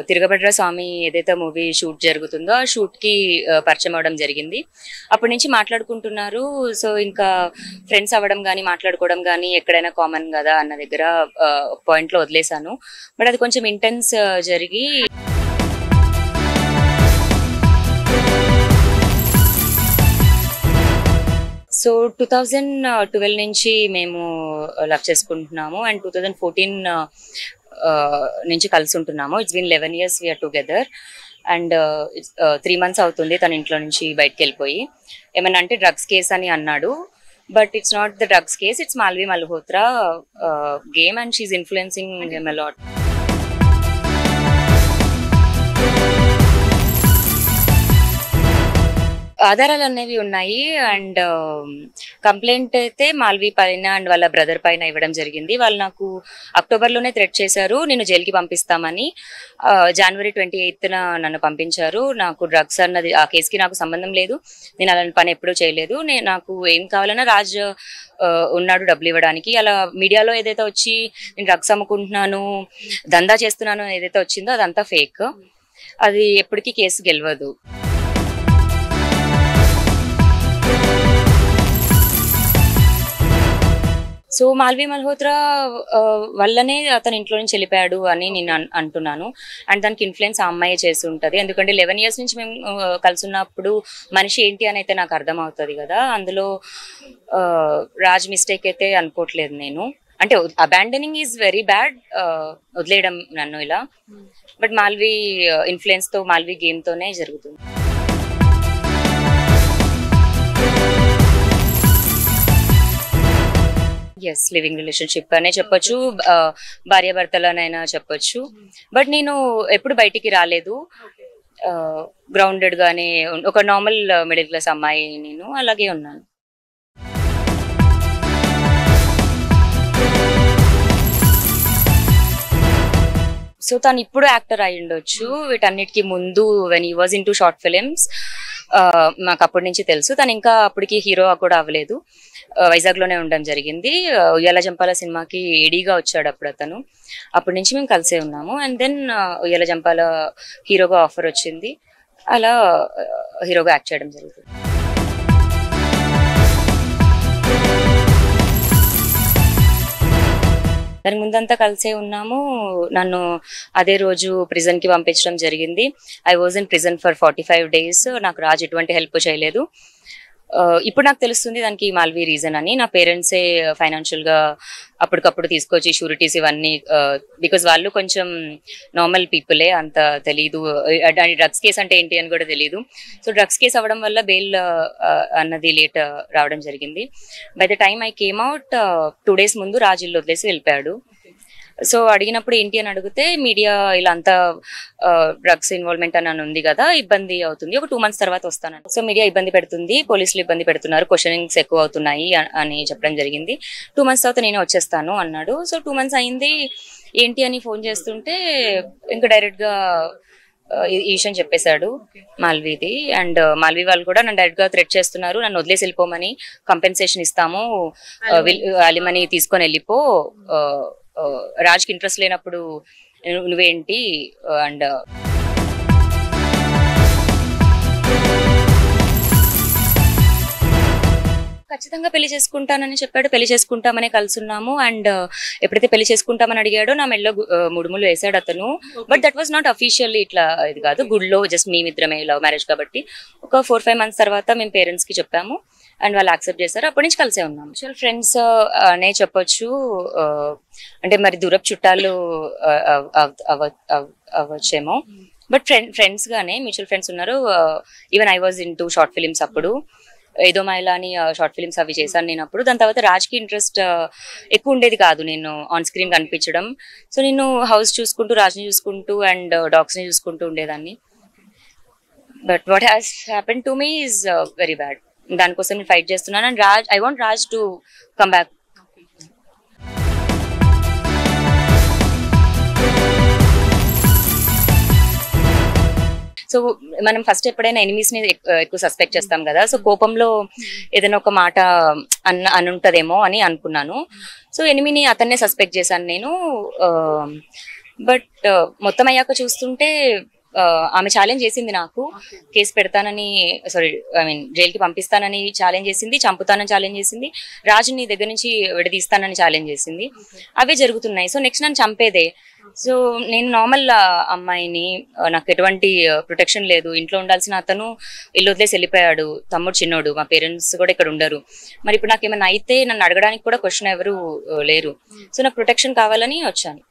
తిరగబడ్ర స్వామి ఏదైతే movie shoot జరుగుతుందో ఆ షూట్కి పరిచయం అవడం జరిగింది. అప్పటి నుంచి మాట్లాడుకుంటున్నారు. సో ఇంకా ఫ్రెండ్స్ అవ్వడం కానీ మాట్లాడుకోవడం కానీ ఎక్కడైనా కామన్ కదా అన్న దగ్గర పాయింట్లో వదిలేశాను. బట్ అది కొంచెం ఇంటెన్స్ జరిగి సో 2012 నుంచి మేము లవ్ చేసుకుంటున్నాము అండ్ 2014 నుంచి కలిసి ఉంటున్నాము. It's been 11 years we are together and 3 months అవుతుంది తన ఇంట్లో నుంచి బయటకు వెళ్ళిపోయి. ఏమన్నా అంటే డ్రగ్స్ కేస్ అని అన్నాడు, but it's not the drugs case, it's Malvi Malhotra game and she influencing him a lot. ఆధారాలు అనేవి ఉన్నాయి అండ్ కంప్లైంట్ అయితే మాల్వి పైన అండ్ వాళ్ళ బ్రదర్ పైన ఇవ్వడం జరిగింది. వాళ్ళు నాకు అక్టోబర్లోనే థ్రెట్ చేశారు, నేను జైలుకి పంపిస్తామని. January 28th నన్ను పంపించారు. నాకు డ్రగ్స్ అన్నది ఆ కేసుకి నాకు సంబంధం లేదు, నేను అలాంటి పని ఎప్పుడూ చేయలేదు. నాకు ఏం కావాలన్నా రాజ్ ఉన్నాడు డబ్బులు ఇవ్వడానికి. అలా మీడియాలో ఏదైతే వచ్చి నేను డ్రగ్స్ అమ్ముకుంటున్నాను దందా చేస్తున్నాను ఏదైతే వచ్చిందో అదంతా ఫేక్, అది ఎప్పటికీ కేసు గెలవదు. సో మాల్వి మల్హోత్రా వల్లనే అతను ఇంట్లో నుంచి వెళ్ళిపోయాడు అని నేను అంటున్నాను. అండ్ దానికి ఇన్ఫ్లుయెన్స్ ఆ అమ్మాయి చేసి ఉంటుంది, ఎందుకంటే 11 years నుంచి మేము కలిసి ఉన్నప్పుడు మనిషి ఏంటి అని అయితే నాకు అర్థం అవుతుంది కదా. అందులో రాజ్ మిస్టేక్ అయితే అనుకోవట్లేదు నేను. అంటే అబాండనింగ్ ఈజ్ వెరీ బ్యాడ్, వదిలేయడం నన్ను ఇలా, బట్ మాల్వి ఇన్ఫ్లుయెన్స్తో మాల్వి గేమ్తోనే జరుగుతుంది. ఎస్, లివింగ్ రిలేషన్షిప్ అనే చెప్పొచ్చు, భార్యాభర్తలనైనా చెప్పొచ్చు. బట్ నేను ఎప్పుడు బయటికి రాలేదు, గ్రౌండెడ్ గానే ఒక నార్మల్ మిడిల్ క్లాస్ అమ్మాయి నేను అలాగే ఉన్నాను. సో తను ఇప్పుడు యాక్టర్ అయి ఉండొచ్చు. వీటన్నిటికీ ముందు when he was in to short films మాకు అప్పటి నుంచి తెలుసు. తను ఇంకా అప్పటికి హీరో కూడా అవ్వలేదు, వైజాగ్లోనే ఉండడం జరిగింది. ఉయ్యాల జంపాల సినిమాకి ఏడీగా వచ్చాడు అప్పుడు అతను. అప్పటి నుంచి మేము కలిసే ఉన్నాము. అండ్ దెన్ ఉయ్యాల జంపాల హీరోగా ఆఫర్ వచ్చింది, అలా హీరోగా యాక్ట్ చేయడం జరుగుతుంది. దానికి ముందంతా కలిసే ఉన్నాము. నన్ను అదే రోజు ప్రిజన్కి పంపించడం జరిగింది. I was in prison for 45 days. నాకు రాజ్ ఎటువంటి హెల్ప్ చేయలేదు. ఇప్పుడు నాకు తెలుస్తుంది దానికి మాల్వి రీజన్ అని. నా పేరెంట్సే ఫైనాన్షియల్గా అప్పటికప్పుడు తీసుకొచ్చి షూరిటీస్ ఇవన్నీ, బికాజ్ వాళ్ళు కొంచెం నార్మల్ పీపులే, అంత తెలీదు డ్రగ్స్ కేసు అంటే ఏంటి అని కూడా తెలీదు. సో డ్రగ్స్ కేసు అవ్వడం వల్ల బెయిల్ అన్నది లేట్ రావడం జరిగింది. By the time I came out 2 days ముందు రాజ్ ఇల్లు వదిలేసి వెళ్ళిపోయాడు. సో అడిగినప్పుడు ఏంటి అని అడిగితే మీడియా ఇలా అంతా డ్రగ్స్ ఇన్వాల్వ్మెంట్ అని ఉంది కదా, ఇబ్బంది అవుతుంది, ఒక 2 months తర్వాత వస్తానని. సో మీడియా ఇబ్బంది పెడుతుంది, పోలీసులు ఇబ్బంది పెడుతున్నారు, క్వశ్చనింగ్స్ ఎక్కువ అవుతున్నాయి అని చెప్పడం జరిగింది. 2 months తర్వాత నేను వచ్చేస్తాను అన్నాడు. సో 2 months అయింది, ఏంటి అని ఫోన్ చేస్తుంటే ఇంకా డైరెక్ట్గా ఈ విషయం చెప్పేశాడు మాల్విది. అండ్ మాల్వి వాళ్ళు కూడా నన్ను డైరెక్ట్గా థ్రెట్ చేస్తున్నారు, నన్ను వదిలేసి వెళ్ళిపోమని, కంపెన్సేషన్ ఇస్తాము, అలిమనీ తీసుకొని వెళ్ళిపో, రాజ్కి ఇంట్రెస్ట్ లేనప్పుడు నువ్వేంటి. అండ్ ఖచ్చితంగా పెళ్లి చేసుకుంటానని చెప్పాడు. పెళ్లి చేసుకుంటామనే కలిసి ఉన్నాము. అండ్ ఎప్పుడైతే పెళ్లి చేసుకుంటామని అడిగాడో నా మెడలో ముడుములు వేసాడు అతను. But that was not officially ఇట్లా ఇది కాదు, గుడ్లో జస్ట్ మేమిద్దరమే లవ్ మ్యారేజ్ కాబట్టి. ఒక 4-5 months తర్వాత మేము పేరెంట్స్కి చెప్పాము అండ్ వాళ్ళు యాక్సెప్ట్ చేశారు. అప్పటి నుంచి కలిసే ఉన్నాం. మ్యూచువల్ ఫ్రెండ్స్ అనే చెప్పొచ్చు, అంటే మరి దూరపు చుట్టాలు అవ్వచ్చేమో, బట్ ఫ్రెండ్స్ గానే మ్యూచువల్ ఫ్రెండ్స్ ఉన్నారు. Even I was in to short films అప్పుడు, ఏదో మైలా అని షార్ట్ ఫిలిమ్స్ అవి చేశాను నేను అప్పుడు. దాని తర్వాత రాజ్కి ఇంట్రెస్ట్ ఎక్కువ ఉండేది కాదు నేను ఆన్ స్క్రీన్ కనిపించడం. సో నేను హౌస్ చూసుకుంటూ, రాజ్ని చూసుకుంటూ అండ్ డాగ్స్ని చూసుకుంటూ ఉండేదాన్ని. But what has happen to me is very bad. దానికోసం నేను ఫైట్ చేస్తున్నాను. And I want Raj to come back. So మనం ఫస్ట్ ఎప్పుడైనా ఎనిమీస్ ని ఎక్కువ సస్పెక్ట్ చేస్తాం కదా. సో కోపంలో ఏదైనా ఒక మాట అని ఉంటదేమో అని అనుకున్నాను. సో ఎనిమిని అతన్నే సస్పెక్ట్ చేశాను నేను. బట్ మొత్తం అయ్యాక చూస్తుంటే ఆమె ఛాలెంజ్ చేసింది నాకు, కేసు పెడతానని, సారీ ఐ మీన్ జైలుకి పంపిస్తానని ఛాలెంజ్ చేసింది, చంపుతానని ఛాలెంజ్ చేసింది, రాజుని దగ్గర నుంచి విడదీస్తానని ఛాలెంజ్ చేసింది. అవే జరుగుతున్నాయి. సో నెక్స్ట్ నన్ను చంపేదే. సో నేను నార్మల్ అమ్మాయిని, నాకు ఎటువంటి ప్రొటెక్షన్ లేదు. ఇంట్లో ఉండాల్సిన అతను ఇల్లు వదిలేసి వెళ్ళిపోయాడు. తమ్ముడు చిన్నోడు, మా పేరెంట్స్ కూడా ఇక్కడ ఉండరు. మరి ఇప్పుడు నాకు ఏమైనా అయితే నన్ను అడగడానికి కూడా క్వశ్చన్ ఎవరు లేరు. సో నాకు ప్రొటెక్షన్ కావాలని వచ్చాను.